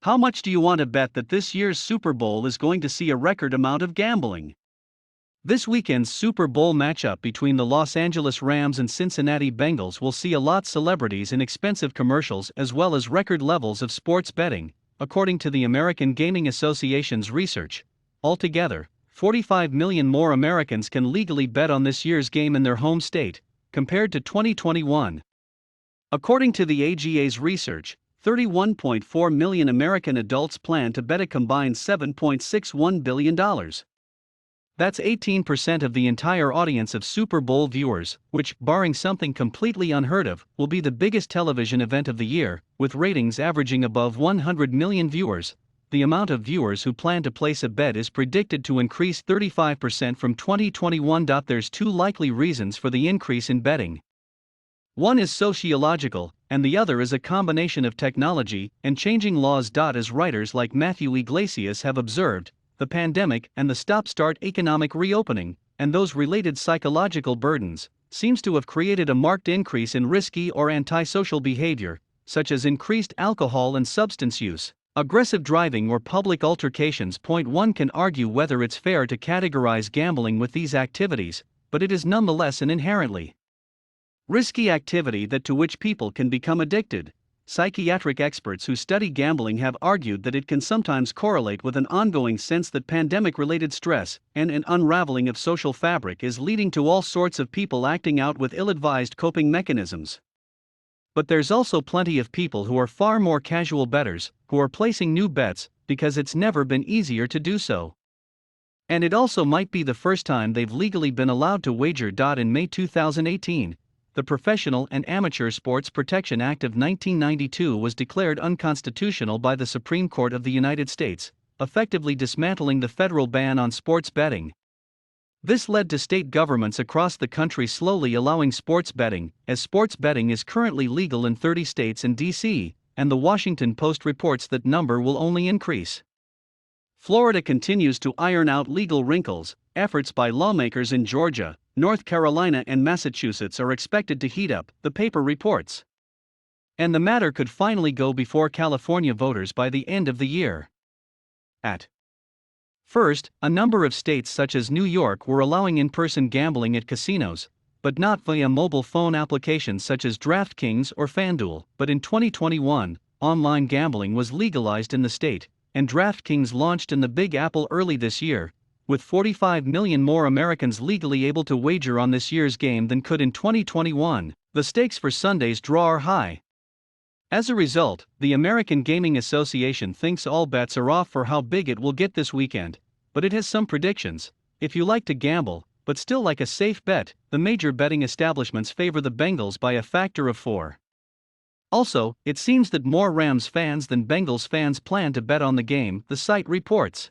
How much do you want to bet that this year's Super Bowl is going to see a record amount of gambling? This weekend's Super Bowl matchup between the Los Angeles Rams and Cincinnati Bengals will see a lot celebrities in expensive commercials as well as record levels of sports betting, according to the American Gaming Association's research. Altogether, 45 million more Americans can legally bet on this year's game in their home state, compared to 2021. According to the AGA's research, 31.4 million American adults plan to bet a combined $7.61 billion. That's 18% of the entire audience of Super Bowl viewers, which, barring something completely unheard of, will be the biggest television event of the year, with ratings averaging above 100 million viewers. The amount of viewers who plan to place a bet is predicted to increase 35% from 2021. There's two likely reasons for the increase in betting. One is sociological, and the other is a combination of technology and changing laws. As writers like Matthew Yglesias have observed, the pandemic and the stop-start economic reopening, and those related psychological burdens, seems to have created a marked increase in risky or antisocial behavior, such as increased alcohol and substance use, aggressive driving or public altercations. One can argue whether it's fair to categorize gambling with these activities, but it is nonetheless an inherently risky activity to which people can become addicted. Psychiatric experts who study gambling have argued that it can sometimes correlate with an ongoing sense that pandemic-related stress and an unraveling of social fabric is leading to all sorts of people acting out with ill-advised coping mechanisms. But there's also plenty of people who are far more casual bettors, who are placing new bets because it's never been easier to do so. And it also might be the first time they've legally been allowed to wager. In May 2018, the Professional and Amateur Sports Protection Act of 1992 was declared unconstitutional by the Supreme Court of the United States, effectively dismantling the federal ban on sports betting. This led to state governments across the country slowly allowing sports betting, as sports betting is currently legal in 30 states and D.C., and the Washington Post reports that number will only increase. Florida continues to iron out legal wrinkles. Efforts by lawmakers in Georgia, North Carolina and Massachusetts are expected to heat up, the paper reports. And the matter could finally go before California voters by the end of the year. At first, a number of states such as New York were allowing in-person gambling at casinos, but not via mobile phone applications such as DraftKings or FanDuel. But in 2021, online gambling was legalized in the state, and DraftKings launched in the Big Apple early this year, with 45 million more Americans legally able to wager on this year's game than could in 2021. The stakes for Sunday's draw are high. As a result, the American Gaming Association thinks all bets are off for how big it will get this weekend, but it has some predictions. If you like to gamble, but still like a safe bet, the major betting establishments favor the Bengals by a factor of 4. Also, it seems that more Rams fans than Bengals fans plan to bet on the game, the site reports.